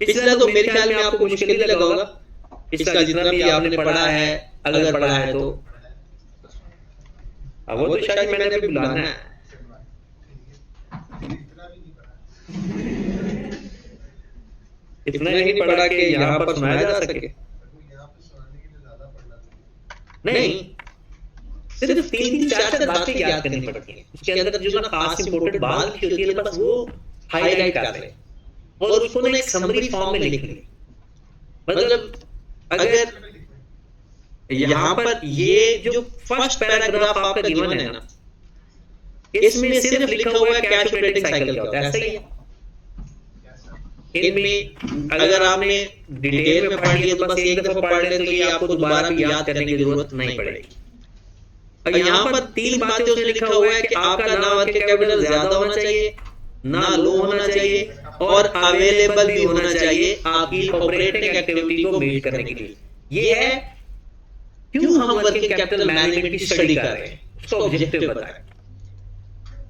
पिछला तो मेरे ख्याल में आपको मुश्किल नहीं लगा होगा, पिछला जितना भी आपने पढ़ा है, अगर पढ़ा है तो। अब वो तो शायद मैंने अभी बुलाना है। इतना ही नहीं पढ़ा कि यहाँ पर सुनाया जा सके, नहीं, सिर्फ 3-4 बातें याद करनी पड़ती हैं। उसके अंदर जो ना खास इंपॉर्टेंट बात की होती है ना, बस वो हाईलाइट कर ले और उसको ना एक समरी फॉर्म में लिख ले। मतलब अगर यहाँ पर ये जो फर्स्ट पैराग्राफ आपका गिवन है ना, इसमें सिर्फ लिखा हुआ है कैश ऑपरेटिंग साइकिल क्या होता है, ऐसा ही है। इनमें अगर आपने डिटेल में पढ़ लिया तो बस एक दफा पढ़ ले तो ये आपको दोबारा भी याद करने की जरूरत नहीं पड़ेगी। अगर यहाँ पर 3 बातें उसने लिखा हुआ है कि आपका ना वर्किंग कैपिटल ज्यादा होना चाहिए, ना लो होना चाहिए और अवेलेबल भी होना चाहिए आपकी ऑपरेटिंग एक्टिविटी को मीट करने के लिए। ये है क्यों हम वर्किंग कैपिटल मैनेजमेंट की स्टडी कर रहे हैं, उसका ऑब्जेक्टिव बताएं।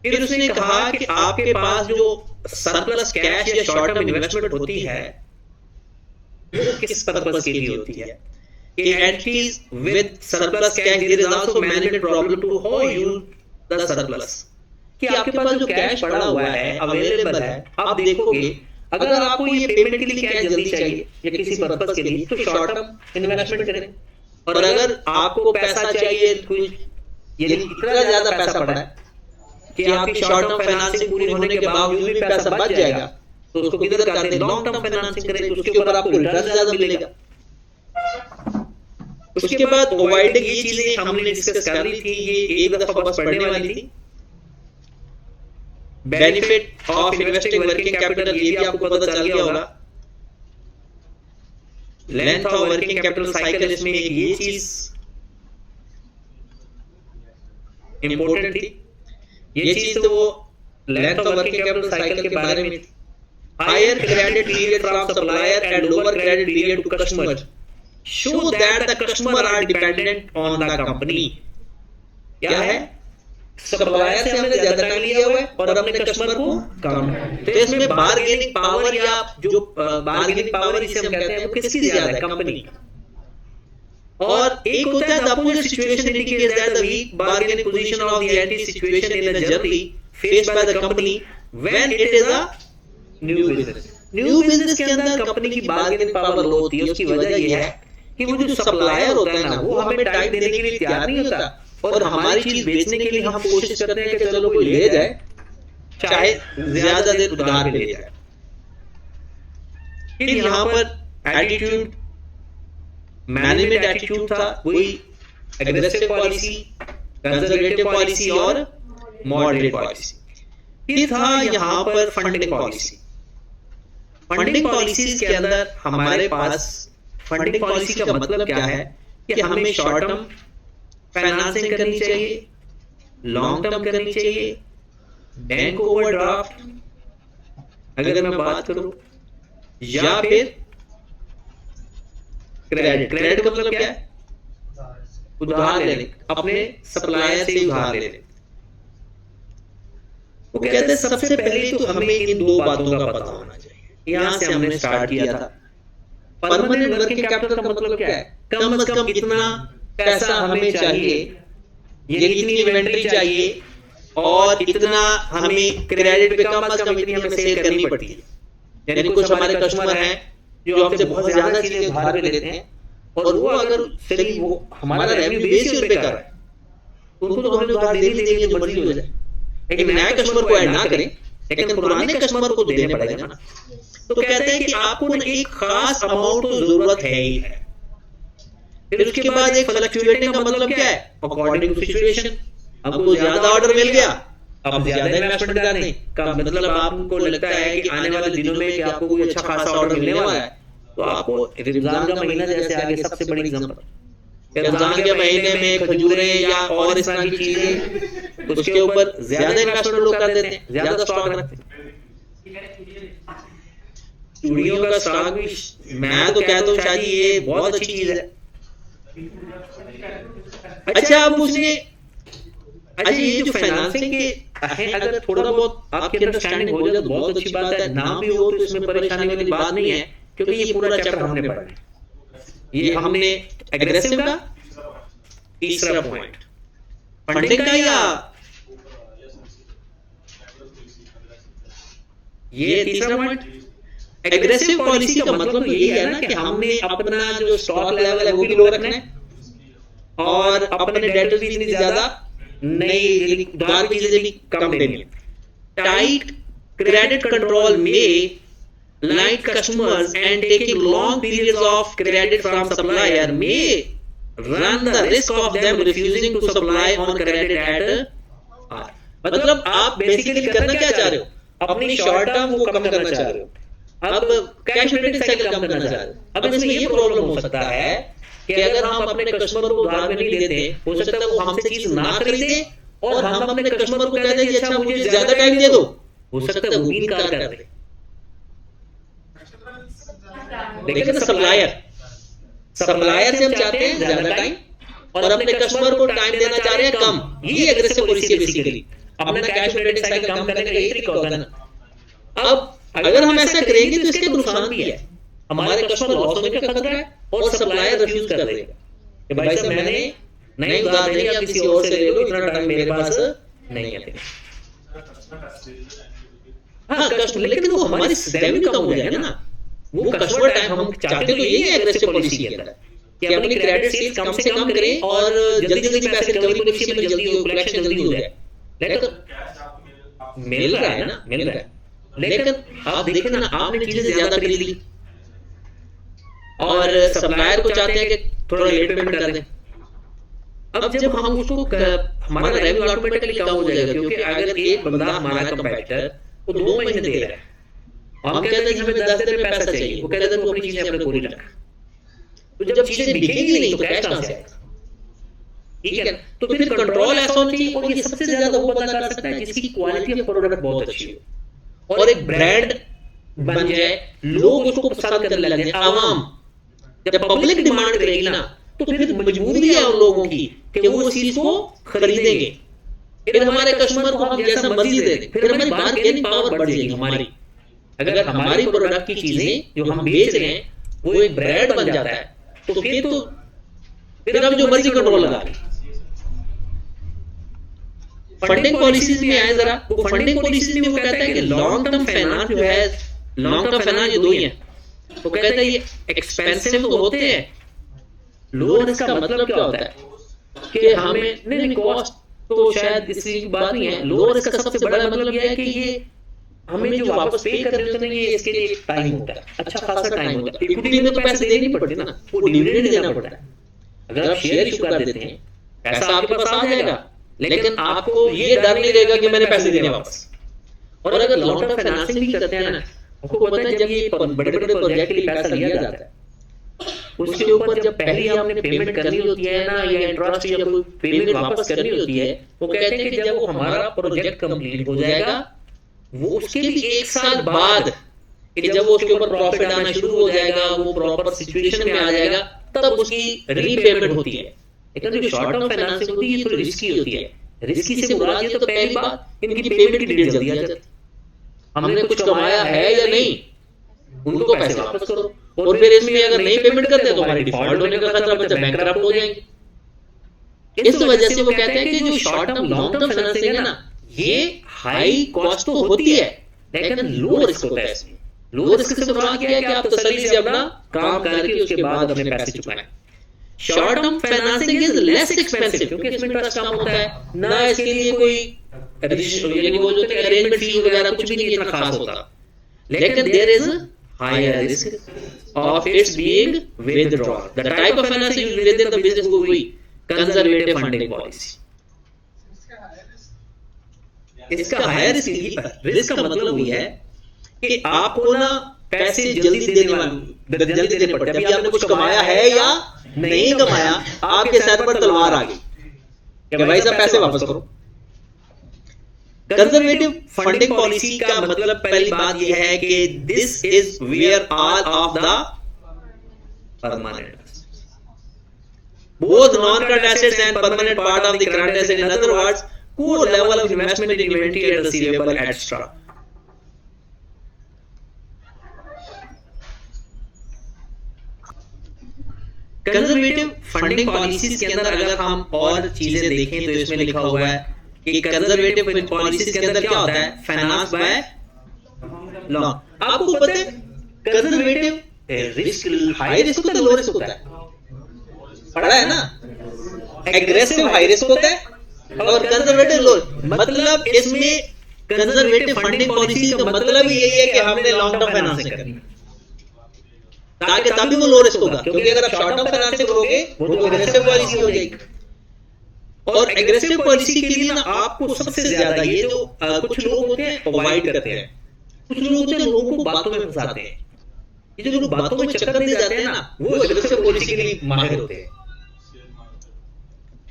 फिर उसने कहा कि आपके पास जो सरप्लस कैश या शॉर्ट टर्म इन्वेस्टमेंट होती है वो किस पर्पस के लिए होती है। Entities with surplus cash there is also management problem to how use the surplus, कि आपके पास जो कैश पड़ा हुआ है, अवेलेबल है, आप देखोगे अगर आपको ये पेमेंट के लिए कैश जल्दी चाहिए या किसी पर्पस के लिए तो शॉर्ट टर्म इन्वेस्टमेंट करें, और अगर आपको पैसा चाहिए यानी इतना ज्यादा पैसा पड़ा है कि आपकी शॉर्ट टर्म फाइनेंसिंग पूरी होने के बावजूद भी पैसा बच जाएगा तो उसको किधर कर दें, लॉन्ग टर्म फाइनेंसिंग करें, उसके ऊपर आपको रिटर्न ज्यादा मिलेगा। उसके बाद अवॉइडिंग ये चीजें हमने डिस्कस कर ली थी, ये एक दफा बस पढ़ने वाली थी। Benefit of investing working capital, ये भी आपको पता चल गया होगा। Length of working capital cycle, इसमें ये चीज इंपॉर्टेंट थी। ये चीज तो वो length of working capital cycle के बारे में थी। Higher credit period from supplier and lower credit period to customer show that the customer are dependent on the company. क्या है, सप्लायर से हमने ज्यादा टाइम लिया हुआ है और अपने कस्टमर को कम। तो इसमें बार्गेनिंग पावर या जो बार्गेनिंग पावर इसे हम कहते हैं वो किसकी ज्यादा है, कंपनी। और एक होता है the opposite situation indicates that the weak bargaining position of the entity situation in a journey faced by the company when it is a new business. New business के अंदर कंपनी की बार्गेनिंग पावर लो होती है। उसकी वजह यह है कि वो जो सप्लायर होता है ना वो हमें टाइम देने के लिए तैयार नहीं होता और हमारी चीज बेचने के लिए हम कोशिश करते हैं कि चलो कोई ले जाए, चाहे ज्यादा देर उधार ले जाए। फिर यहां पर एटीट्यूड, मैनेजमेंट एटीट्यूड था, वही एग्रेसिव पॉलिसी, कंजर्वेटिव पॉलिसी और मॉडरेट पॉलिसी। फिर था यहां पर फंडिंग पॉलिसी। फंडिंग पॉलिसीज के अंदर हमारे पास फंडिंग पॉलिसी का मतलब क्या है कि हमें शॉर्ट टर्म फाइनेंसिंग करनी चाहिए, लॉन्ग टर्म करनी चाहिए, बैंक ओवरड्राफ्ट अगर मैं बात करूं, या फिर क्रेडिट। क्रेडिट मतलब क्या है, उधार लेने, अपने सप्लायर से उधार लेने। वो कहते हैं सबसे पहले तो हमें इन 2 बातों का पता होना चाहिए। यहां से हमने स्टार्ट किया था। परमानेंट वर्किंग कैपिटल का मतलब क्या है, कम से कम इतना पैसा हमें चाहिए, ये इतनी इन्वेंटरी चाहिए और इतना हमें क्रेडिट पे कम से कम इतनी हमें सेल करनी पड़ती है। यानी कुछ हमारे कस्टमर हैं जो हमसे बहुत ज्यादा चीजें उधार पे लेते हैं और वो अगर सही वो हमारा रेवेन्यू बेस पे कर रहा है तो उनको तो हमें उधार देनी देनी जो मर्जी हो जाए, लेकिन नए कस्टमर को ऐड ना करें, लेकिन पुराने कस्टमर को देने पड़ेगा ना। तो कहते हैं कि आपको ना एक खास अमाउंट तो जरूरत है ही है। फिर उसके बाद एक फ्लक्चुएटिंग का मतलब क्या है, अकॉर्डिंग टू सिचुएशन। हमको ज्यादा ऑर्डर मिल गया, अब ज्यादा इन्वेस्टमेंट करने का मतलब आपको लगता है कि आने वाले दिनों में कि आपको कोई अच्छा खासा ऑर्डर मिलने वाला है तो आपको रमजान का महीना जैसे आगे सबसे बड़ी एग्जांपल, रमजान के महीने में खजूरें या और इस तरह की चीजें उसके ऊपर ज्यादा इन्वेस्टमेंट लोग कर देते हैं, ज्यादा स्टॉक रखते हैं। चूड़ियों का स्टॉक भी मैं तो कहता हूँ शायद ये बहुत अच्छी चीज है। अच्छा अब उसने अच्छा ये जो फाइनेंसिंग के है अगर थोड़ा बहुत आपकी अंडरस्टैंडिंग हो जाए तो बहुत अच्छी बात है, ना भी हो तो इसमें परेशानी वाली बात नहीं है। क्योंकि ये पूरा चैप्टर हमने पढ़ा है। ये हमने एग्रेसिव का तीसरा पॉइंट, फंडिंग का या ये तीसरा पॉइंट, एग्रेसिव पॉलिसी का मतलब तो यही है ना कि हमने अपना जो स्टॉक लेवल है वो भी लो रखना है और अपने डेट भी इतनी ज्यादा नहीं, उधार की चीजें भी कम देनी है। Tight credit control may light customers and taking long periods of credit from supplier may run the risk of them refusing to supply on credit at, मतलब आप बेसिकली करना क्या चाह रहे हो, अपनी शॉर्ट टर्म वो कम करना चाह रहे हो, अब कैश रेटिंग साइकिल कम करना चाह रहे हो। अब इसमें ये प्रॉब्लम हो सकता है कि अगर हम अपने कस्टमर को उधार में नहीं देते, हो सकता है वो हमसे चीज ना खरीदे और हम अपने कस्टमर को कहते हैं कि अच्छा मुझे ज्यादा टाइम दे दो, हो सकता है वो भी इनकार कर दे। देखिए ना, सप्लायर से हम चाहते हैं ज्यादा टाइम और अपने कस्टमर को टाइम देना चाह रहे हैं कम। ये एग्रेसिव पॉलिसी है बेसिकली, अपना कैश रेटिंग साइकिल कम करने का यही तरीका होगा ना। अब अगर हम ऐसा करेंगे तो इसके नुकसान भी है, हमारे कस्टमर लॉस होने का खतरा है और सप्लायर रिफ्यूज कर देगा कि भाई साहब मैंने नहीं उधार देनी, आप किसी और से ले लो, इतना टाइम मेरे पास नहीं है। हाँ कस्टमर, लेकिन वो हमारी रेवेन्यू कम हो जाएगा ना, वो कस्टमर टाइम हम चाहते तो यही है एग्रेसिव पॉलिसी के अंदर कि अपनी क्रेडिट सेल्स कम से कम करें और जल्दी जल्दी पैसे रिकवरी पॉलिसी में जल्दी हो, कलेक्शन जल्दी हो जाए। लेकिन मिल रहा है ना, मिल रहा है, लेकिन आप देखें ना, आपने चीजें ज्यादा खरीद ली और सप्लायर को चाहते हैं कि थोड़ा लेट पेमेंट कर दें। अब जब हम उसको हमारा रेवेन्यू ऑटोमेटिकली कम हो जाएगा, क्योंकि अगर एक बंदा हमारा कंपेटिटर वो 2 महीने दे रहा है, हम कहते हैं हमें 10 दिन में पैसा चाहिए, वो कहते हैं तू अपनी चीजें अपने पूरी रख, तो जब चीजें बिकेंगी नहीं तो कैश कहां से आएगा? ठीक है, तो फिर कंट्रोल ऐसा होना चाहिए। और ये सबसे ज्यादा वो बंदा कर सकता है जिसकी क्वालिटी ऑफ प्रोडक्ट बहुत अच्छी हो और एक ब्रांड बन जाए, लोग उसको पसंद करने लगे, आवाम जब पब्लिक डिमांड करेगी ना तो फिर मजबूरी है उन लोगों की कि वो उस चीज को खरीदेंगे। फिर हमारे कस्टमर को हम जैसा मर्जी दे दें, फिर हमारी बार्गेनिंग पावर बढ़ जाएगी हमारी। अगर हमारी प्रोडक्ट की चीजें जो हम बेच रहे हैं वो एक ब्रांड बन जाता है तो फिर हम जो मर्जी कंट्रोल लगा लें। फंडिंग पॉलिसीज में आए जरा, वो फंडिंग पॉलिसीज में वो कहता है कि लॉन्ग टर्म फाइनेंस जो है, लॉन्ग टर्म फाइनेंस जो दो ही है, वो कहता है ये एक्सपेंसिव तो होते हैं, लो रिस्क का मतलब क्या होता है कि हमें नहीं कॉस्ट तो शायद इस चीज की बात नहीं है, लो रिस्क का सबसे बड़ा मतलब यह है कि ये हमें जो वापस पे कर रहे होते हैं ये इसके लिए टाइम होता है, अच्छा खासा टाइम होता है। इक्विटी में तो पैसे देने पड़ते ना, वो डिविडेंड देना पड़ता है। अगर आप शेयर इशू कर देते हैं पैसा आपके पास आ जाएगा, लेकिन आपको ये डर नहीं रहेगा कि मैंने पैसे देने वापस। और अगर लॉन्ग टर्म फाइनेंसिंग भी करते हैं ना, आपको पता है जब ये बड़े बड़े प्रोजेक्ट के लिए पैसा लिया जाता है उसके ऊपर जब पहले हमने पेमेंट करनी होती है ना, या इंटरेस्ट या कोई पेमेंट वापस करनी होती है, वो कहते हैं कि जब वो हमारा प्रोजेक्ट कंप्लीट हो जाएगा वो उसके भी 1 साल बाद कि जब वो उसके ऊपर प्रॉफिट आना शुरू हो जाएगा, वो प्रॉपर सिचुएशन में आ जाएगा, तब उसकी रीपेमेंट होती है। लेकिन जो शॉर्ट टर्म फाइनेंसिंग होती है ये थोड़ी रिस्की होती है। रिस्की से मुराद ये तो पहली बात इनकी पेमेंट की डेट जल्दी आ जाती है, हमने कुछ कमाया है या नहीं उनको पैसे वापस करो, और फिर इसमें अगर नहीं पेमेंट करते तो हमारे डिफॉल्ट होने का खतरा, बच्चा बैंकरप्ट हो जाएंगे। इस वजह से वो कहते हैं कि जो short term long term financing है ना, ये हाई कॉस्ट तो होती है लेकिन लो रिस्क होता है। इसमें लो रिस्क से मुराद क्या है कि आप तसल्ली से अपना काम करके उसके बाद अपने पैसे चुकाएं। Short term financing is less expensive क्योंकि इसमें इंटरेस्ट कम होता है ना, इसके लिए कोई यानी वो जो अरेंजमेंट फी वगैरह कुछ भी नहीं इतना खास होता, लेकिन there is higher risk of its being withdrawn. The type of financing used with in the business को हुई कंजर्वेटिव फंडिंग पॉलिसी। इसका हायर रिस्क का मतलब हुई है कि आपको ना पैसे जल्दी देने पड़ते हैं। अभी आपने कुछ कमाया है या नहीं कमाया, आपके सर पर तलवार आ गई कि भाई साहब पैसे वापस करो। कंजर्वेटिव फंडिंग पॉलिसी का मतलब पहली बात यह है कि this is where all of the permanent both non-current assets and permanent part of the current asset, in other words core level of investment in inventory and receivable extra. Conservative funding policies के अंदर अगर हम और चीजें देखें तो इसमें लिखा हुआ है कि कंजर्वेटिव पॉलिसीज के अंदर क्या होता है, फाइनेंस बाय लॉ। आपको पता है कंजर्वेटिव रिस्क हाई रिस्क होता है, लो रिस्क होता है, पढ़ा है ना। एग्रेसिव हाई रिस्क होता है और कंजर्वेटिव लो। मतलब इसमें कंजर्वेटिव फंडिंग पॉलिसी का मतलब ही यही है कि हमने लॉन्ग टर्म फाइनेंसिंग करनी है, ताकि तभी वो लो रिस्क होगा। क्योंकि अगर आप शॉर्ट टर्म फाइनेंसिंग करोगे वो तो एग्रेसिव पॉलिसी हो जाएगी। और एग्रेसिव पॉलिसी के लिए ना आपको सबसे ज्यादा ये जो कुछ लोग होते हैं अवॉइड करते हैं, कुछ लोग होते हैं लोगों को बातों में फंसाते हैं। ये जो लोग बातों में चक्कर दे जाते हैं ना, वो एग्रेसिव पॉलिसी के लिए माहिर होते हैं।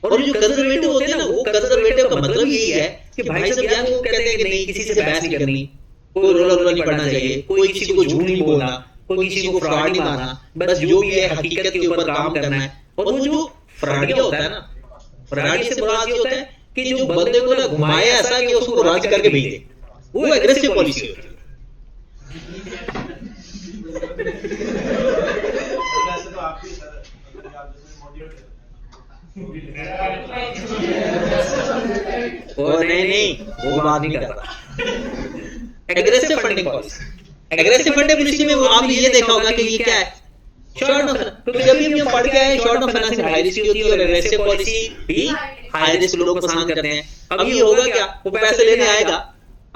और जो कंजर्वेटिव होते हैं ना, वो कंजर्वेटिव का मतलब यही है कि भाई साहब यार वो कहते हैं कि नहीं किसी से बहस नहीं करनी, कोई रोला नहीं पड़ना चाहिए, कोई किसी को झूठ नहीं बोलना, कोई किसी को फ्रॉड नहीं मारना, बस जो भी है हकीकत के ऊपर काम करना है। और वो जो फ्रॉडिया होता है ना, फ्रॉडिया से मुराद ये होता है कि जो बंदे को ना घुमाए ऐसा कि उसको राज करके भेज दे, वो एग्रेसिव पॉलिसी होती है। ओ नहीं वो बात नहीं कर रहा। Aggressive funding policy, aggressive funding policy में आपने ये देखा होगा कि ये क्या है, शॉर्ट टर्म। क्योंकि जब भी हम पढ़ के आए short term financing high risk होती है और एग्रेसिव पॉलिसी भी हाई रिस्क लोग पसंद करते हैं। अब ये होगा क्या, वो पैसे लेने आएगा,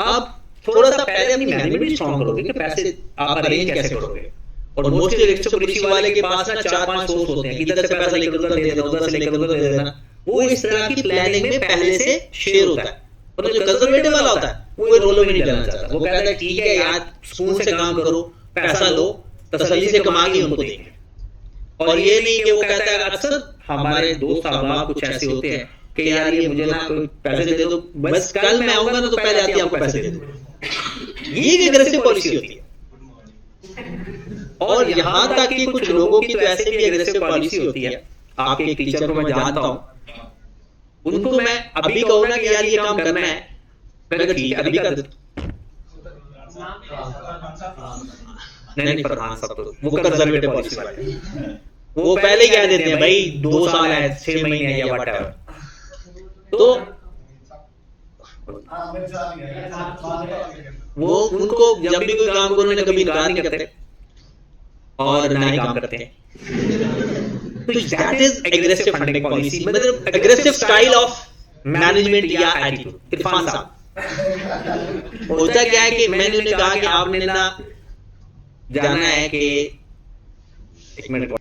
आप थोड़ा सा पहले अपनी मैनेजमेंट स्ट्रांग करोगे कि पैसे आप अरेंज कैसे करोगे। और मोस्टली एग्रेसिव पॉलिसी वाले के पास ना 4-5 सोर्स होते हैं, इधर से पैसा लेकर उधर दे देना, उधर से लेकर उधर दे देना। वो इस तरह की प्लानिंग में पहले से शेयर होता है। मतलब जो कंजर्वेटिव वाला होता है वो रोलों में नहीं जाना चाहता, वो कहता है ठीक है यार सुकून से काम करो, पैसा लो, तसल्ली से कमा के उनको देंगे। और ये नहीं कि वो कहता है, अक्सर हमारे दोस्त अहबाब कुछ ऐसे होते हैं कि यार ये मुझे ना कोई पैसे दे दो, बस कल मैं आऊंगा ना तो पहले आती आपको पैसे दे दो। ये एक एग्रेसिव पॉलिसी होती है। और यहां तक कि कुछ लोगों की तो ऐसे भी एग्रेसिव पॉलिसी होती है। आपके एक टीचर को मैं जानता हूं, उनको मैं अभी कहूँ ना कि यार ये काम करना है, मैं ठीक है अभी कर दे। नहीं फरहान साहब तो वो कंजर्वेटिव पॉलिसी वाले, वो पहले ही कह देते हैं भाई 2 साल है 6 महीने या व्हाटएवर। तो वो उनको जब भी कोई काम करो उन्होंने कभी इनकार नहीं करते और ना ही काम करते हैं। तो that is aggressive funding policy, मतलब एग्रेसिव स्टाइल ऑफ मैनेजमेंट या एटीट्यूड। इरफान साहब होता क्या है कि मैंने उन्हें कहा कि आपने ना जाना है कि एक मिनट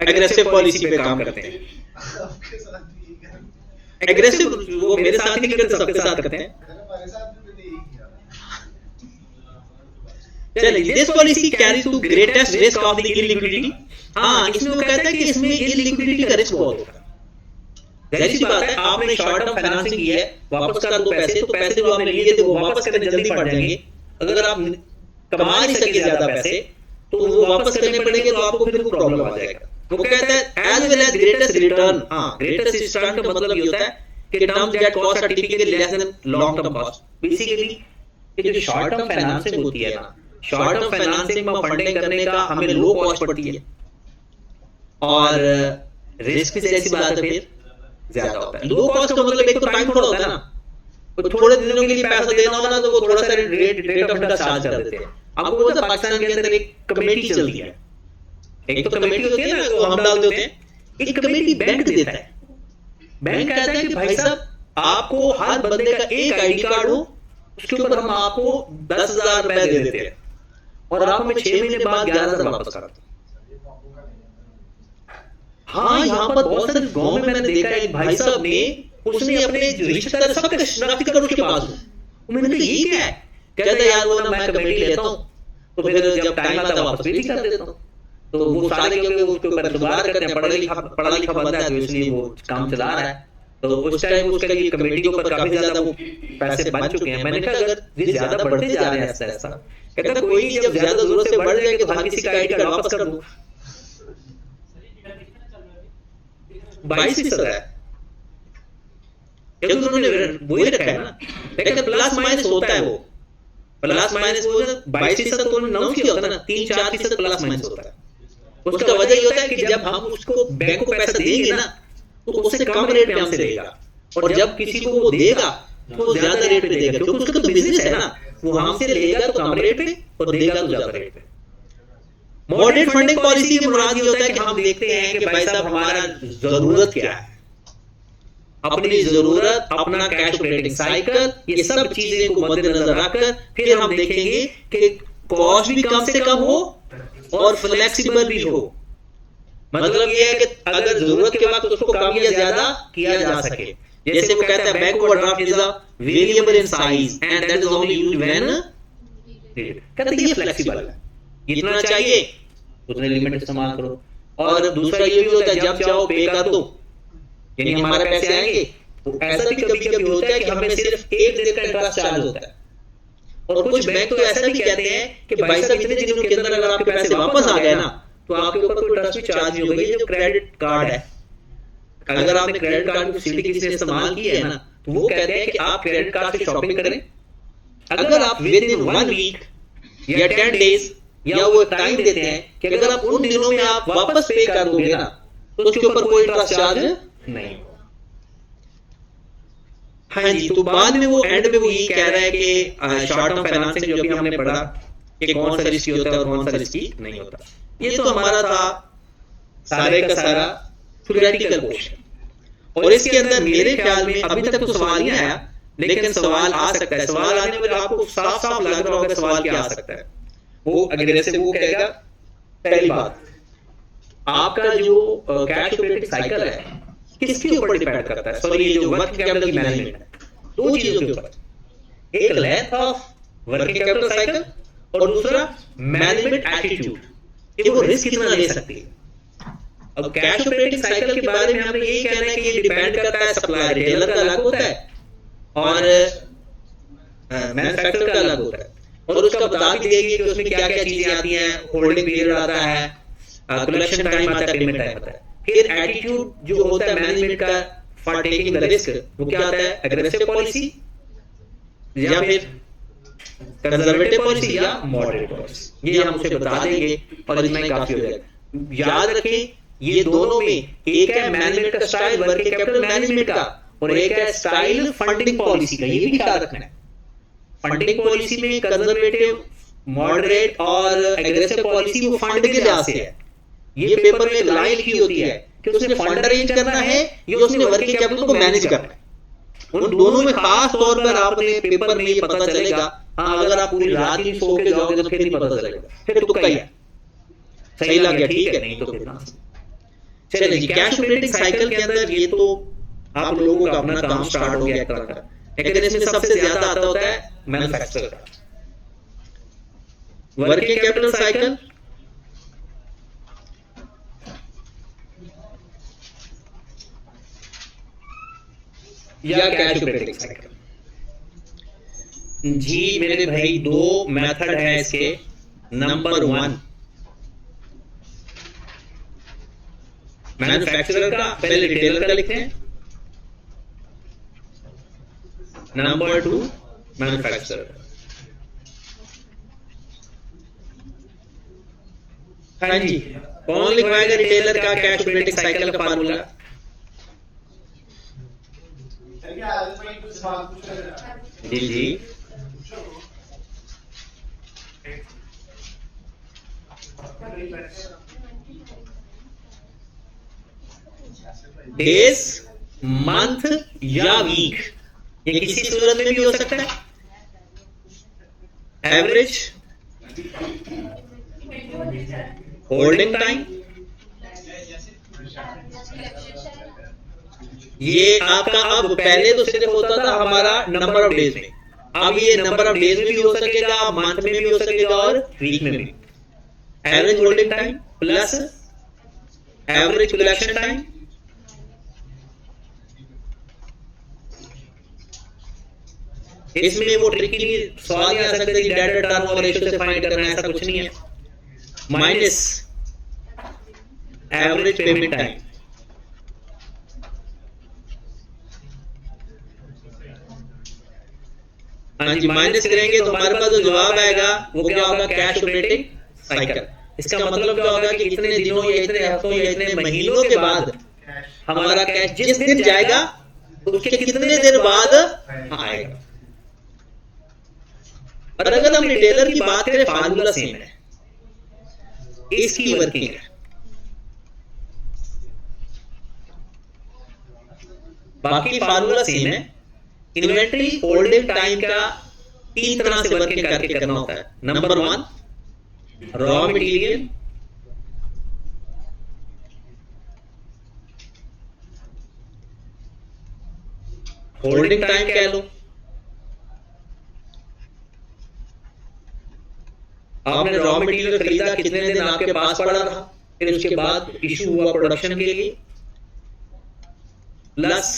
एग्रेसिव पॉलिसी पे काम करते हैं। एग्रेसिव वो मेरे साथ नहीं करते, सबके साथ करते हैं। चलिए this policy carries to greatest risk of the illiquidity. हाँ इसमें वो कहता है कि इसमें इलिक्विडिटी का रिस्क बहुत होता है। जाहिर सी बात है आपने शॉर्ट टर्म फाइनेंसिंग की है, वापस कर दो पैसे, तो पैसे जो आपने लिए थे वो वापस करने जल्दी पड़ जाएंगे। अगर आप कमा नहीं सके ज्यादा पैसे तो वो वापस करने पड़ेंगे तो आपको फिर प्रॉब्लम आ जाएगा। वो कहता है as well as greatest return. हाँ ग्रेटेस्ट रिटर्न का मतलब ये होता है कि terms that cost are typically less than long term cost. Basically ये जो शॉर्ट टर्म फाइनेंसिंग होती है ना, शॉर्ट टर्म फाइनेंसिंग में फंडिंग करने का हमें लो कॉस्ट पड़ती है और रिस्क भी जैसी बात है फिर ज्यादा होता है। लो कॉस्ट का मतलब एक तो टाइम थोड़ा होता है ना, तो थोड़े दिनों के लिए पैसा देना होगा ना तो वो थोड़ा सा रेट ऑफ इंटरेस्ट चार्ज कर देते हैं। आपको पता है पाकिस्तान के अंदर एक कमेटी चलती है, एक तो कमेटी होती है ना वो हम डालते होते हैं, एक कमेटी बैंक देता है। बैंक कहता है कि भाई साहब आपको हर बंदे का एक आईडी कार्ड हो, उसके ऊपर हम आपको 10,000 रुपए दे देते हैं और आप हमें 6 महीने बाद 11,000 वापस करते हैं। हाँ यहाँ पर बहुत सारे गांव में मैंने देखा है एक भाई साहब ने उसने अपने रिश्तेदार सबके शनाख्ती कार्ड उसके पास हो। मैंने कहा ये क्या है, कहता है यार वो ना मैं कमेटी लेता हूँ तो फिर जब टाइम आता है वापस भी कर देता हूँ। तो वो सारे क्योंकि उसके ऊपर एतबार करते हैं, पढ़ा लिखा बंदा है तो इसलिए वो काम चला रहा है। तो उस टाइम उसके लिए कमेटी के ऊपर काफी ज्यादा वो पैसे बच चुके हैं। मैंने कहा अगर ये ज्यादा बढ़ते जा रहे हैं ऐसा ऐसा, कहता कोई नहीं जब ज्यादा जरूरत से बढ़ जाए तो हर किसी का आईडी कार्ड वापस कर दो। 22% है क्योंकि उन्होंने वही रखा है ना, लेकिन प्लस माइनस होता है, वो प्लस माइनस वो 22% तो अनाउंस किया होता है ना, 3-4% प्लस माइनस होता है। उसका वजह ये होता है कि जब हम उसको बैंक को पैसा देंगे ना तो उससे कम रेट पे हमसे लेगा, और जब किसी को वो देगा तो वो ज्यादा रेट पे देगा, क्योंकि उसका तो बिजनेस है ना, वो हमसे लेगा तो कम रेट पे और देगा तो ज्यादा रेट पे। मॉडरेट फंडिंग पॉलिसी के मुराद ये होता है कि हम देखते हैं कि भाई साहब हमारा जरूरत क्या है, अपनी जरूरत, अपना कैश ऑपरेटिंग साइकिल, ये सब चीजें को मद्देनजर रखकर फिर हम देखेंगे कि कॉस्ट भी कम से कम हो और फ्लेक्सिबल भी हो। मतलब ये है कि अगर जरूरत के वक्त उसको कम या ज्यादा किया जा सके। जैसे वो कहता है bank overdraft is a variable in size and that is only used when, कहते हैं ये फ्लेक्सिबल है, इतना चाहिए उतने लिमिट इस्तेमाल करो। और दूसरा ये भी होता है जब चाहो पे कर दो, यानी हमारे पैसे आएंगे तो ऐसा भी कभी कभी होता है कि हमें सिर्फ एक दिन का इंटरेस्ट चार्ज होता है, और कुछ बैंक तो ऐसा भी कहते हैं कि भाई साहब इतने दिनों के अंदर अगर आपके पैसे वापस आ गए ना तो आपके ऊपर कोई इंटरेस्ट भी चार्ज नहीं होगा। ये जो क्रेडिट कार्ड है, अगर आपने क्रेडिट कार्ड की फैसिलिटी किसी ने इस्तेमाल की है ना तो वो कहते हैं कि आप क्रेडिट कार्ड से शॉपिंग करें, अगर आप विद इन 1 वीक या 10 डेज या वो टाइम देते हैं कि अगर आप उन दिनों में आप वापस पे कर दोगे ना तो उसके ऊपर कोई इंटरेस्ट चार्ज नहीं। हाँ जी, तो बाद में वो एंड में वो यही कह रहा है कि शॉर्ट टर्म फाइनेंसिंग जो भी हमने पढ़ा कि कौन सा रिस्की होता है और कौन सा रिस्की नहीं होता, ये तो हमारा था सारे का सारा थ्योरेटिकल पोर्शन। और इसके अंदर मेरे ख्याल में अभी तक तो सवाल नहीं आया, लेकिन सवाल आ सकता है। सवाल आने में आपको साफ साफ लग रहा होगा सवाल क्या आ सकता है। वो अगर ऐसे वो कहेगा, पहली बात, आपका जो कैश ऑपरेटिंग साइकिल है किसके ऊपर डिपेंड करता है? सॉरी, ये जो वर्किंग कैपिटल की मैनेजमेंट है, दो चीजों के ऊपर, एक length of working capital cycle और दूसरा मैनेजमेंट एटीट्यूड कि वो रिस्क कितना ले सकती है। अब कैश ऑपरेटिंग साइकिल के बारे में हमें यही कहना है कि ये डिपेंड करता है सप्लाई रिटेलर का अलग होता है और मैन्युफैक्चरर का अलग होता है, और उसका बता भी देगी कि उसमें क्या क्या चीजें आती हैं, होल्डिंग पीरियड आता है, कलेक्शन टाइम आता है, पेमेंट टाइम आता है। फिर एटीट्यूड जो होता है मैनेजमेंट का फॉर टेकिंग द रिस्क, वो क्या आता है? एग्रेसिव पॉलिसी या फिर कंजर्वेटिव पॉलिसी या मॉडरेट पॉलिसी, ये हम उसे बता देंगे और इतना ही काफी हो जाएगा। याद रखें ये दोनों में एक है मैनेजमेंट का स्टाइल वर्किंग कैपिटल मैनेजमेंट का, और एक है स्टाइल फंडिंग पॉलिसी का। ये भी ख्याल रखना है, फंडिंग पॉलिसी में कंजर्वेटिव, मॉडरेट और एग्रेसिव पॉलिसी वो फंड के लिहाज से है। ये पेपर में लाइन लिखी होती है कि उसने फंड अरेंज करना है या उसने वर्किंग कैपिटल को मैनेज करना है। उन दोनों में खास तौर पर आपने पेपर में ये पता चलेगा। हाँ, अगर आप पूरी रात ही सो के जाओगे तो फिर नहीं पता चलेगा, फिर तुक्का ही है, सही लग गया ठीक है, नहीं तो फिर ना। चलिए जी, कैश ऑपरेटिंग साइकिल के अंदर ये तो आप लोगों का अपना काम स्टार्ट हो गया करना, लेकिन इसमें सबसे ज्यादा आता होता है मैन्युफैक्चरर का। वर्किंग कैपिटल साइकिल या कैश ऑपरेटिंग साइकिल, जी मेरे भाई दो मेथड है इसके। नंबर 1 मैन्युफैक्चरर का, पहले रिटेलर का लिखते हैं। Number 2 manufacturer. हाँ जी, कौन लिखवाएगा रिटेलर का कैश ऑपरेटिंग साइकिल का फार्मूला? जी जी, डेज, मंथ या वीक, ये किसी सूरत में भी हो सकता है। एवरेज, होल्डिंग टाइम, ये आपका अब पहले तो सिर्फ होता था हमारा नंबर ऑफ डेज में, अब ये नंबर ऑफ डेज में भी हो सकेगा, मंथ में भी हो सकेगा और वीक में भी। Average holding time plus average collection time, इसमें वो ट्रिकी सवाल नहीं आ सकता कि डेट टर्नओवर रेशियो से फाइंड करना है, ऐसा कुछ नहीं है। माइनस एवरेज पेमेंट टाइम, हाँ जी, माइनस करेंगे तो हमारे पास जो जवाब आएगा वो क्या होगा? Cash operating cycle. इसका मतलब क्या होगा कि इतने दिनों या इतने हफ्तों या इतने महीनों के बाद हमारा कैश जिस दिन जाएगा उसके कितने देर बाद आएगा। और अगर हम रिटेलर की बात करें, फार्मूला सेम है, इसकी वर्किंग है। बाकी फार्मूला सेम है। इन्वेंट्री होल्डिंग टाइम का 3 तरह से वर्किंग करके करना होता है। Number 1, raw material, holding time कह लो। आपने रॉ मटेरियल खरीदा, कितने दिन आपके पास पड़ा रहा, फिर उसके बाद इशू हुआ प्रोडक्शन के लिए, plus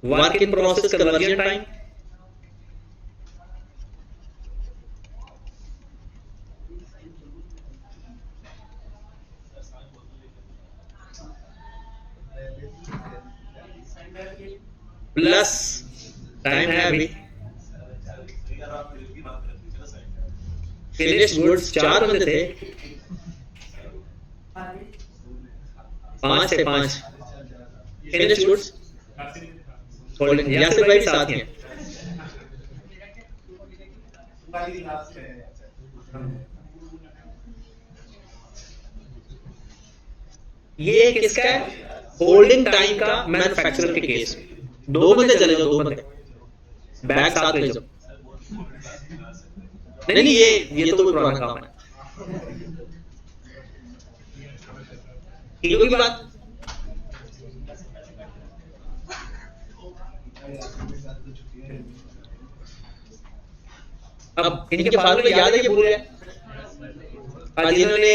work in process conversion time, plus time है अभी फिनिश गुड्स 4 बंदे थे, 5 से 5 फिनिश गुड्स होल्डिंग। यासिर भाई भी साथ हैं। ये किसका है? होल्डिंग टाइम का मैन्युफैक्चरर के केस। 2 बंदे चले जाओ, 2 बंदे बैग साथ ले जाओ। नहीं, ये तो कोई पुराना काम है। किलो की बात, अब इनके फार्मूले याद है कि भूल गए? आज इन्होंने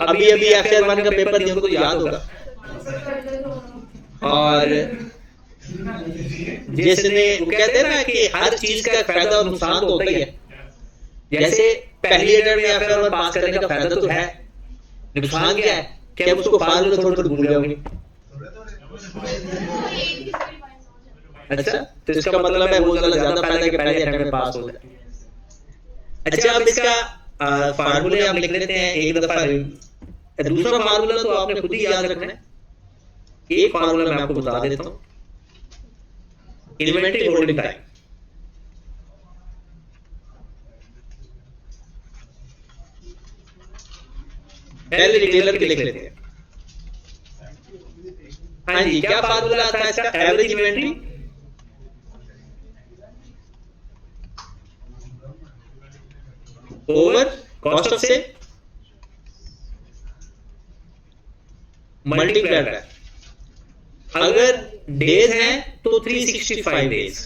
अभी FR 1 का पेपर दिया, उनको तो याद होगा। और जिसने, वो कहते हैं ना कि हर चीज का फायदा और नुकसान तो होता ही है। जैसे पहली अटेम्प्ट में FR 1 पास करने का फायदा तो है, नुकसान क्या है कि हम उसको फार्मूले थोड़ा भूल जाओगे। अच्छा, तो इसका मतलब है बहुत ज्यादा फायदा कि पहले अटेम्प्ट में पास हो जाए। अच्छा, अब इसका फार्मूले आप लिख लेते हैं एक दफा। दूसरा फार्मूला तो आपने खुद ही याद रखना है। एक फार्मूला मैं आपको बता देता हूं, इन्वेंटरी होल्डिंग टाइम। पहले रिटेलर के लिख लेते हैं। हाँ जी, क्या फार्मूला आता है इसका? Average inventory over cost of sale multiplied by, अगर डेज हैं तो 365 डेज,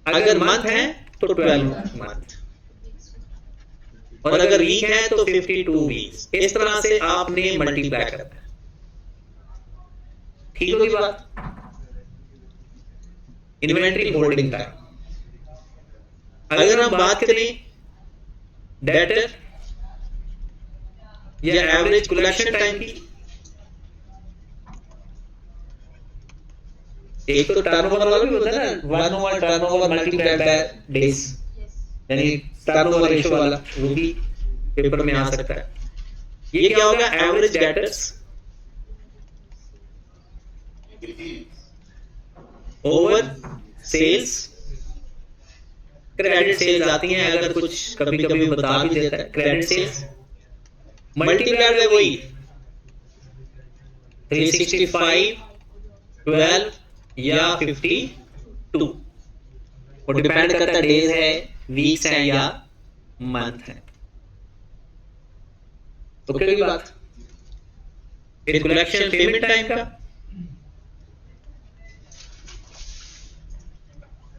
अगर मंथ है तो 12 मंथ, और अगर वीक है तो 52 वीक्स। इस तरह से आपने मल्टीप्लाई करना है। ठीक होगी बात? Inventory holding time. अगर हम बात करें डेटर या एवरेज कलेक्शन टाइम की, एक तो टर्नओवर वाला भी होता है ना, 1 over turnover multiplied by days, यानी टर्नओवर रेशियो वाला, वो भी पेपर में आ सकता है। ये क्या होगा? Average debtors over sales. Credit sales आती हैं, अगर कुछ कभी कभी बता भी देता है क्रेडिट सेल्स, मल्टीप्लाइड बाय वही 365, 12 या 52। वो डिपेंड करता है डेज है, वीक्स है या मंथ है। ओके की बात? फिर कलेक्शन पेमेंट टाइम का,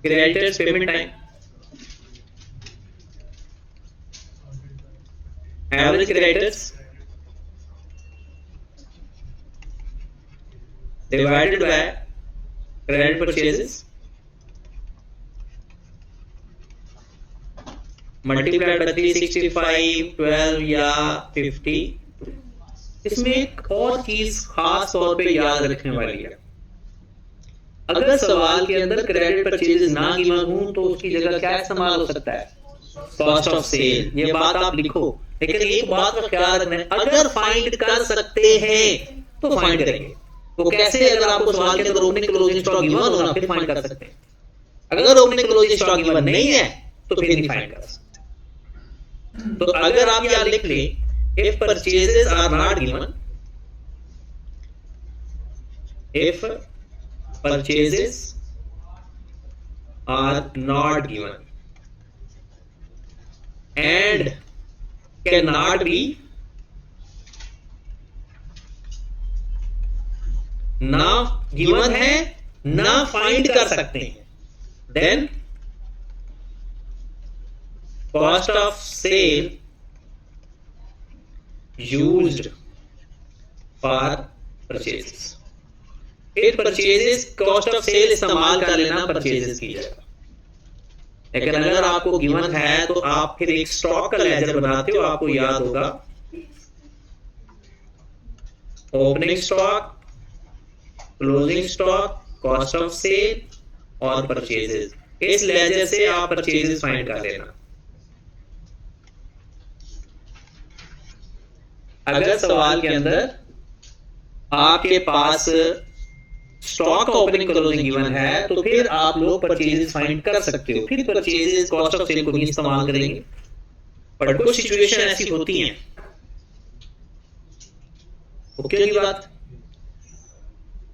creditors payment time, average creditors divided by credit purchases multiplied by 365, 12 या 50। इसमें एक और चीज खास तौर पे याद रखने वाली है। अगर सवाल के अंदर क्रेडिट परचेजेस ना गिवन हो तो उसकी जगह क्या इस्तेमाल हो सकता है? कॉस्ट ऑफ सेल, ये बात आप लिखो। लेकिन एक बात का ख्याल रखना है, अगर फाइंड कर सकते हैं तो फाइंड करेंगे। तो कैसे? अगर आपको सवाल के अंदर ओपनिंग क्लोजिंग स्टॉक गिवन हो ना, फिर फाइंड कर सकते हैं। अगर ओपनिंग क्लोजिंग स्टॉक गिवन नहीं है तो फिर नहीं फाइंड कर सकते। तो अगर आप यहां लिख लें, if purchases are not given, if purchases are not given and can not be, ना गिवन है ना फाइंड कर सकते हैं, then cost of sale used for purchases. फिर परचेजेस, कॉस्ट ऑफ सेल इस्तेमाल कर लेना परचेजेस की जगह। लेकिन अगर आपको गिवन है तो आप फिर एक स्टॉक का लेजर बनाते हो, आपको याद होगा opening stock, closing stock, cost of sale और परचेजेस। इस लेजर से आप परचेजेस फाइंड कर लेना। अगर सवाल के अंदर आपके पास स्टॉक का ओपनिंग क्लोजिंग गिवन है तो फिर आप लोग परचेजेस फाइंड कर सकते हो। फिर परचेजेस कॉस्ट ऑफ सेल को नहीं इस्तेमाल करेंगे, पर कुछ सिचुएशन ऐसी होती हैं। ओके की बात।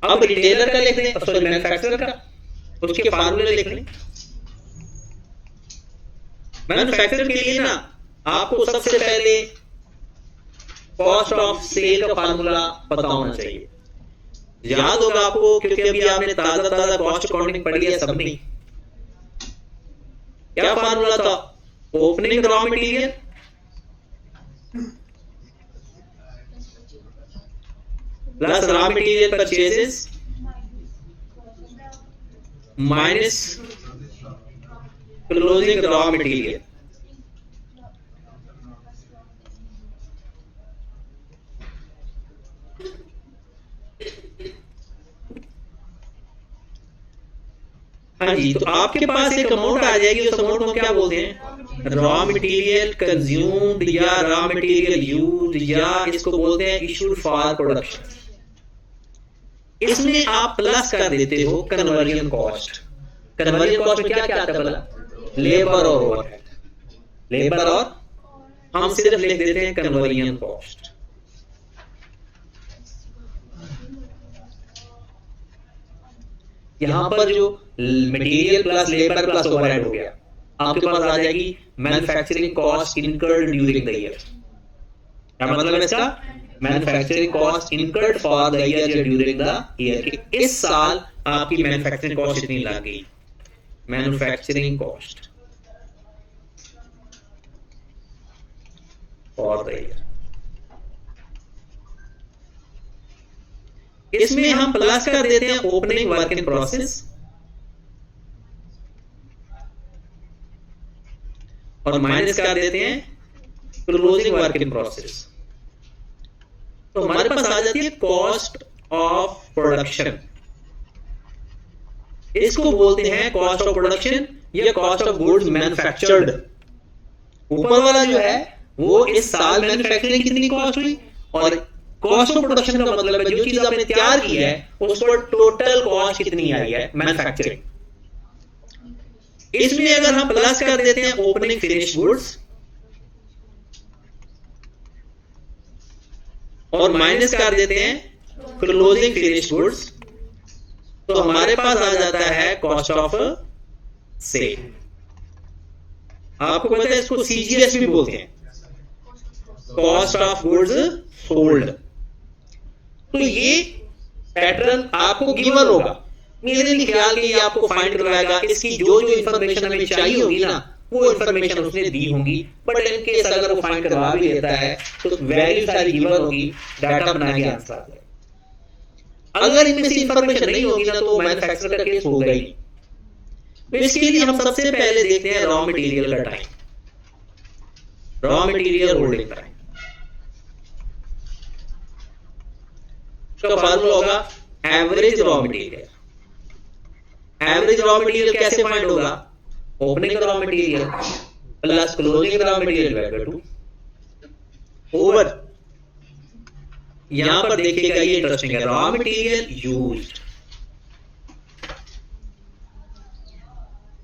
अब रिटेलर का लिख लें, सॉरी मैन्युफैक्चरर का, उसके फार्मूले लिख लें। मैन्युफैक्चरर के लिए ना आपको सबसे पहले कॉस्ट ऑफ सेल का फार्मूला पता होना चाहिए। याद होगा आपको, क्योंकि अभी आपने ताजा ताजा कॉस्ट अकाउंटिंग पढ़ी है सबने। क्या फार्मूला था? Opening raw material plus raw material purchases minus closing raw material. हाँ जी, तो आपके पास एक अमाउंट आ जाएगी, उस अमाउंट को क्या बोलते हैं? रॉ मटेरियल कंज्यूम्ड या रॉ मटेरियल यूज्ड, या इसको बोलते हैं इशूड फॉर प्रोडक्शन। इसमें आप प्लस कर देते हो कन्वर्जन कॉस्ट। कन्वर्जन कॉस्ट में क्या क्या आता है भला? लेबर और ओवरहेड। लेबर और हम सिर्फ लिख देते हैं कन्वर्जन कॉस्ट। यहां पर जो material plus labour plus overhead हो गया, आपके पास आ जाएगी manufacturing cost incurred during the year. क्या मतलब है इसका? Manufacturing cost incurred for the year या ड्यूरिंग द ईयर। इस साल आपकी मैन्युफैक्चरिंग कॉस्ट इतनी लग गई। Manufacturing cost for the year. इसमें हम प्लस कर देते हैं ओपनिंग वर्क इन प्रोसेस और माइनस कर देते हैं क्लोजिंग वर्क इन प्रोसेस। तो हमारे पास आ जाती है कॉस्ट ऑफ प्रोडक्शन। इसको बोलते हैं कॉस्ट ऑफ प्रोडक्शन या कॉस्ट ऑफ गुड्स मैन्युफैक्चर्ड। ऊपर वाला जो है वो इस साल मैन्युफैक्चरिंग कितनी कॉस्ट हुई, और कॉस्ट ऑफ प्रोडक्शन का मतलब है जो चीज आपने तैयार की है उस पर टोटल कॉस्ट कितनी आई है मैन्युफैक्चरिंग। इसमें अगर हम प्लस कर देते हैं ओपनिंग फिनिश गुड्स और माइनस कर देते हैं क्लोजिंग फिनिश गुड्स, तो हमारे पास आ जाता है कॉस्ट ऑफ सेल। आपको पता है इसको सीजीएस भी बोलते हैं, कॉस्ट ऑफ गुड्स सोल्ड। तो ये पैटर्न आपको गिवन होगा, मेरे लिए ख्याल कि ये आपको फाइंड करवाएगा। इसकी जो जो इंफॉर्मेशन हमें चाहिए होगी ना वो इंफॉर्मेशन उसने दी होगी, बट इन केस अगर वो फाइंड करवा भी देता है तो वैल्यू सारी गिवन होगी, डाटा बना के आंसर आ जाएगा। अगर इनमें से इंफॉर्मेशन नहीं होगी ना तो मैन्युफैक्चरर का केस होगा ही। तो इसके लिए हम सबसे पहले देखते हैं रॉ मटेरियल का time, raw material holding time. इसका फार्मूला होगा average raw material. Average raw material कैसे फाइंड होगा? Opening raw material plus closing raw material divided by 2 over, यहां पर देखिएगा ये इंटरेस्टिंग है, रॉ मटेरियल यूज्ड।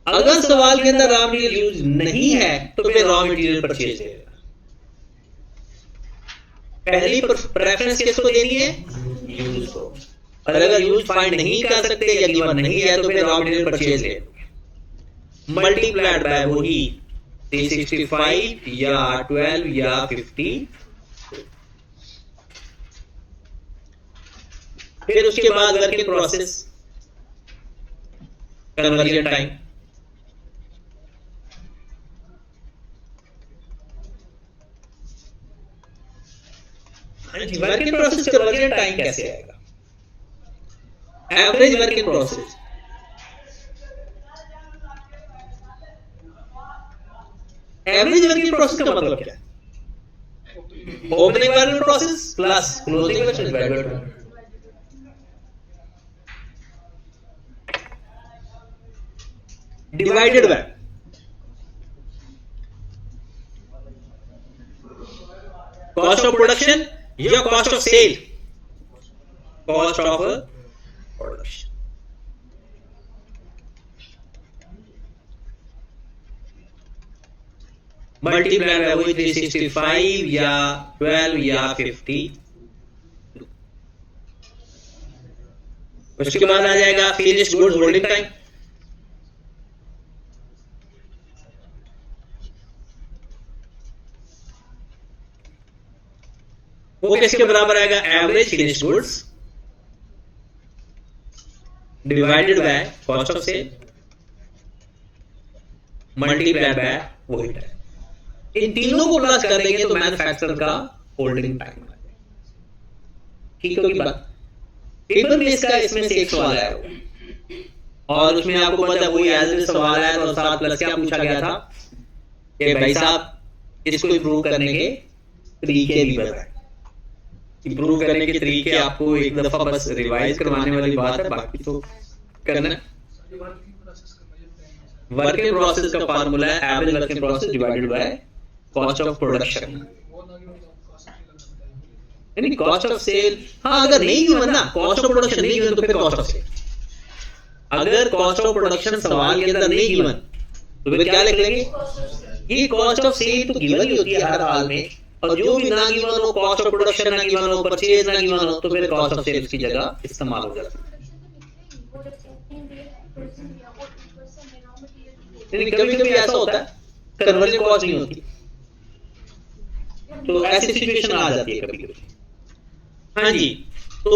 अगर सवाल के अंदर रॉ मटेरियल यूज नहीं है तो फिर रॉ मटेरियल परचेज देगा। पहली प्रेफरेंस किसको देनी है? यूज को। और अगर यूज फाइंड नहीं कर सकते या गिवन नहीं है तो फिर रॉ मटेरियल परचेज ले, मल्टीप्लाइड बाय वही 365 या 12 या 50। फिर उसके बाद work in process, conversion time, work in process conversion time कैसे आएगा? Average work in process, average work in process का मतलब क्या है? Opening work in process plus closing work in process divided by cost of production या cost of sale, cost of production. Multiply by वही 365 या 12 या 50। उसके बाद आ जाएगा फिनिश्ड गुड्स होल्डिंग टाइम, वो किसके बराबर आएगा? Average finished goods divided by cost of sale multiplied by वही टाइम। इन तीनों को प्लस कर देंगे तो मैन्युफैक्चरर का होल्डिंग टाइम। ठीक होगी बात? पेपर बेस का इसमें से एक सवाल आया और उसमें आपको पता है वही एज इट सवाल आया और साथ प्लस क्या पूछा गया था कि भाई साहब इसको इंप्रूव करने के तरीके भी बताएं। इंप्रूव करने के तरीके आपको एक दफा बस रिवाइज करवाने वाली बात है, बाकी तो करना है। वर्क इन प्रोसेस का फार्मूला है average work in process divided by cost of production, यानी कॉस्ट ऑफ सेल। हाँ, अगर नहीं गिवन ना कॉस्ट ऑफ प्रोडक्शन नहीं गिवन तो फिर कॉस्ट ऑफ सेल। अगर कॉस्ट ऑफ प्रोडक्शन सवाल के अंदर नहीं गिवन तो फिर क्या लिख लेंगे? ये कॉस्ट ऑफ सेल तो गिवन ही होती है हर हाल में, और जो भी ना गिवन हो, कॉस्ट ऑफ प्रोडक्शन ना गिवन हो, परचेज ना गिवन हो, तो फिर कॉस्ट ऑफ सेल्स की जगह इस्तेमाल हो जाती है। कभी कभी ऐसा होता है कन्वर्जन कॉस्ट नहीं होती, तो ऐसी सिचुएशन आ जाती है कभी कभी। हाँ जी, तो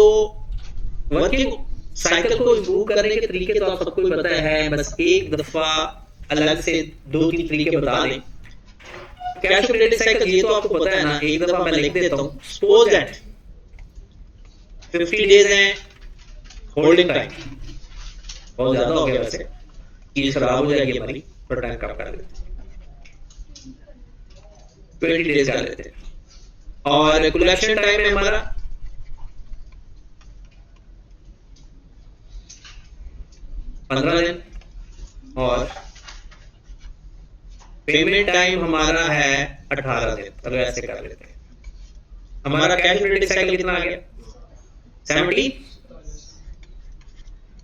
वर्किंग साइकिल को इंप्रूव करने के तरीके तो आप सबको पता है, बस एक दफा अलग से 2-3 तरीके बता दें। कैश क्रेडिट साइकिल ये तो आपको पता है ना, एक दफा मैं लिख देता हूं। सपोज दैट 50 डेज है होल्डिंग टाइम, बहुत ज्यादा हो गया वैसे, चीज खराब हो जाएगी हमारी, थोड़ा टाइम कम कर लेते हैं, 20 डेज कर लेते हैं। और कलेक्शन टाइम है हमारा 15 दिन, और पेमेंट टाइम हमारा है 18 दिन। चलो ऐसे कर लेते हैं। हमारा कैश क्रेडिट साइकिल कितना आ गया? 70।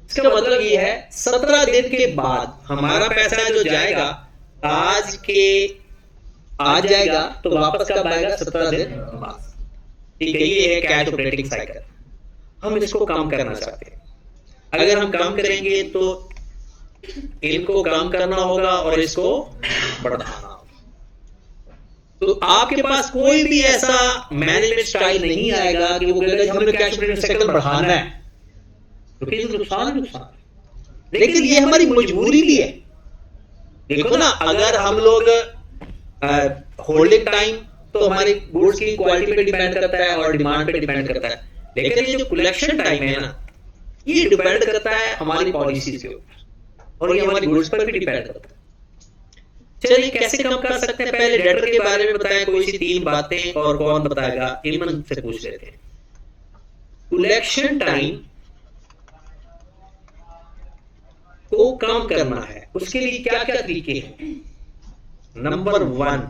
इसका मतलब ये है 17 दिन के बाद हमारा पैसा जो जाएगा आज जाएगा तो वापस कब आएगा? 17 दिन बाद। ठीक है, ये है कैश ऑपरेटिंग साइकिल। हम इसको कम करना चाहते हैं। अगर हम कम करेंगे तो इनको कम करना होगा और इसको बढ़ाना होगा। तो आपके पास कोई भी ऐसा मैनेजमेंट स्टाइल नहीं आएगा कि वो कहेगा हमने कैश ऑपरेटिंग साइकिल बढ़ाना है, क्योंकि तो नुकसान। लेकिन ये हमारी मजबूरी भी है। देखो ना, अगर हम लोग होल्डिंग टाइम तो हमारी गुड्स की क्वालिटी पे डिपेंड करता है और डिमांड पे डिपेंड करता है, लेकिन ये जो कलेक्शन टाइम है ना, ये डिपेंड करता है हमारी पॉलिसी के ऊपर और ये हमारी गुड्स पर भी डिपेंड करता है। चलिए कैसे कम कर सकते हैं? पहले डेटर के बारे में बताएं कोई सी 3 बातें, और कौन बताएगा? इमन से पूछ लेते हैं। कलेक्शन टाइम को कम करना है, उसके लिए क्या क्या तरीके हैं? नंबर 1,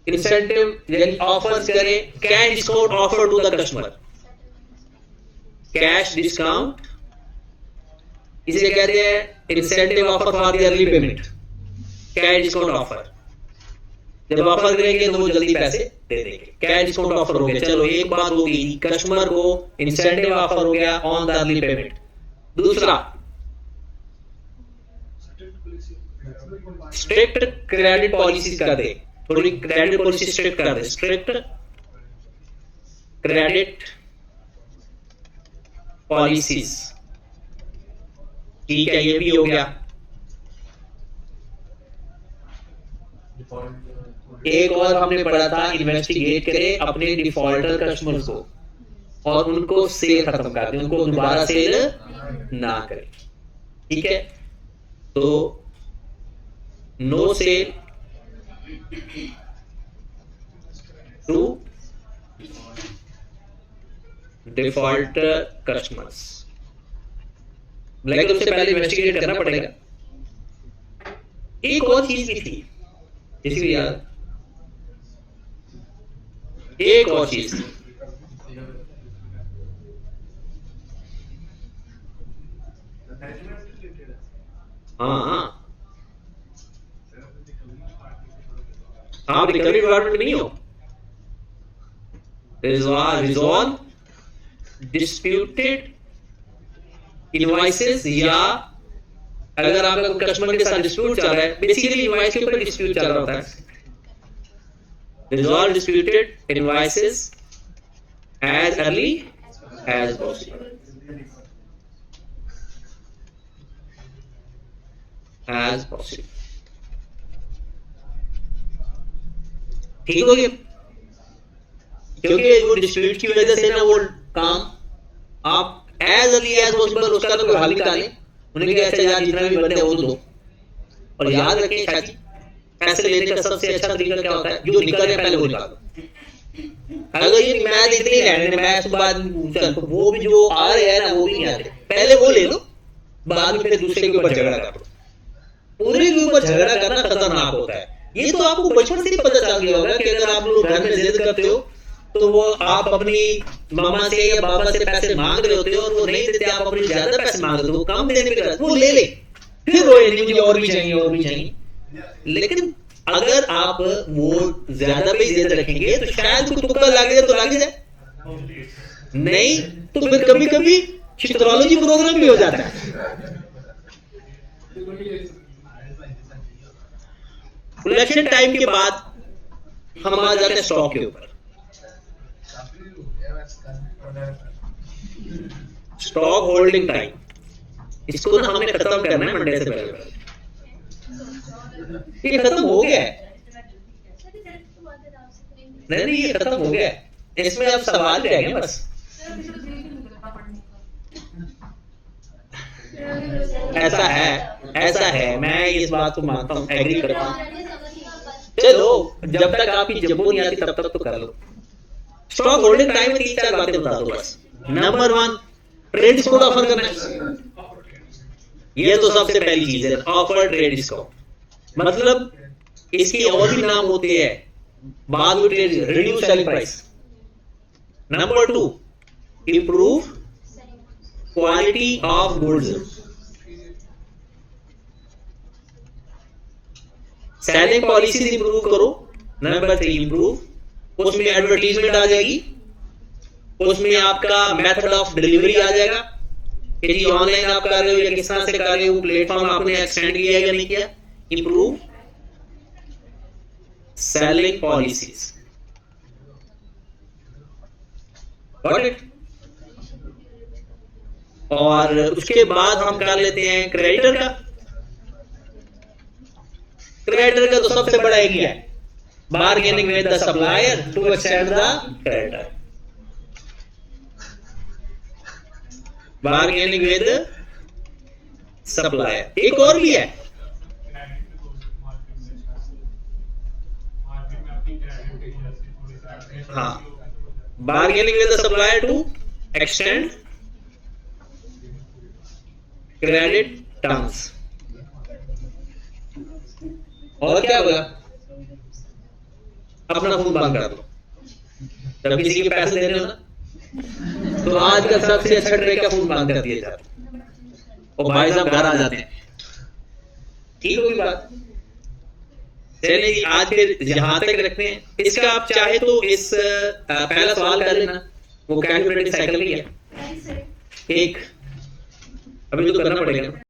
इंसेंटिव यानी ऑफर्स करें, cash discount offer to the customer, cash discount, इसे कहते हैं incentive offer for the early payment, cash discount offer. जब ऑफर करेंगे तो वो जल्दी पैसे दे देंगे, कैश डिस्काउंट ऑफर हो गया। चलो एक बात होगी, कस्टमर को इंसेंटिव ऑफर हो गया ऑन द अर्ली पेमेंट। दूसरा, स्ट्रिक्ट क्रेडिट पॉलिसीज कर दे, थोड़ी क्रेडिट पॉलिसी स्ट्रिक्ट कर दे, स्ट्रिक्ट क्रेडिट पॉलिसीज, ठीक है, ये भी हो गया। एक और हमने पढ़ा था, इन्वेस्टिगेट करे अपने डिफॉल्टर कस्टमर्स को और उनको सेल खत्म कर दे, उनको दोबारा सेल ना करे, ठीक है। तो no sale to defaulter customers, लेकिन उससे पहले इन्वेस्टिगेट करना पड़ेगा। एक और चीज भी थी, इसलिए यार एक और चीज थी, हाँ, आप रिकवरी डिपार्टमेंट में नहीं हो। रिजॉल्व डिस्प्यूटेड इनवॉइसेस, या अगर आपका कस्टमर के साथ डिस्प्यूट चल रहा है, बेसिकली इनवॉइस के ऊपर डिस्प्यूट चल रहा होता है। Resolve disputed invoices as early as possible, as possible, ठीक हो गया। क्योंकि वो डिस्प्यूट की वजह से ना वो काम आप एज अर्ली एज पॉसिबल उसका तो हल निकालें। उन्होंने कहा अच्छा यार जितना भी बनते हैं वो दो, और याद रखें शादी पैसे लेने का सबसे अच्छा तरीका क्या होता है, जो निकले पहले वो निकालो। अगर ये मैं इतनी लेने मैं उसके बाद वो भी जो आ रहे हैं ना वो भी नहीं आते, पहले वो ले लो, बाद में फिर दूसरे के ऊपर झगड़ा करो। पूरे के ऊपर झगड़ा करना खतरनाक होता है। ये तो आपको बचपन से ही पता चल गया होगा कि अगर आप लोग घर में जिद करते हो तो वो आप अपनी मामा से या बाबा से पैसे मांग रहे होते हो और वो नहीं देते, आप अपनी ज्यादा पैसे मांग रहे हो, कम देने पे वो ले ले, फिर रोए नहीं मुझे और भी चाहिए और भी चाहिए। लेकिन अगर आप वो ज्यादा भी जिद रखेंगे तो शायद कोई तुक्का लगे तो लग जाए, नहीं तो फिर कभी कभी एस्ट्रोलॉजी प्रोग्राम भी हो जाता है। इलेक्शन टाइम के बाद हम आ जाते हैं स्टॉक के ऊपर। स्टॉक होल्डिंग टाइम, इसको ना हमने खत्म करना है मंडे से पहले। ये खत्म हो गया है, नहीं ये खत्म हो गया है, इसमें अब सवाल रह गए बस। ऐसा है, मैं इस बात को मानता हूं, एग्री करता हूं। चलो जब तक आपकी जब्बू नहीं आती तब तक तो कर लो। स्टॉक होल्डिंग टाइम में 3-4 बातें बता दो बस। नंबर 1, ट्रेड डिस्काउंट ऑफर करना है, ये तो सबसे पहली चीज है। ऑफर ट्रेड डिस्काउंट मतलब इसके और भी नाम होते हैं, बाद में reduce selling price. Number 2, improve quality of goods, selling policies improve करो। नंबर 3, इंप्रूव, उसमें एडवर्टीजमेंट आ जाएगी, उसमें आपका मेथड ऑफ डिलीवरी आ जाएगा कि जी ऑनलाइन आप कर रहे हो या किस तरह से कर रहे हो, प्लेटफॉर्म आपने एक्सटेंड किया या नहीं किया। Improve selling policies, got it. और उसके बाद हम कर लेते हैं क्रेडिटर का। क्रेडिटर का तो सबसे बड़ा एरिया है, bargaining with the supplier to extend the creditor, bargaining with supplier. एक और भी है, हाँ, bargaining with the supplier to extend credit terms. और क्या बोला? अपना फोन बंद कर दो। जब किसी के पैसे देने हो ना, तो आज का सबसे अच्छा ट्रिक है, फोन बंद कर दिया जाता है और भाई साहब घर आ जाते हैं। ठीक होगी बात? चलिए जी, आज फिर यहां तक रखते हैं। इसका आप चाहे तो इस पहला सवाल कर लेना, वो कैलकुलेटिंग साइकिल की है एक, अभी तो करना पड़ेगा ना।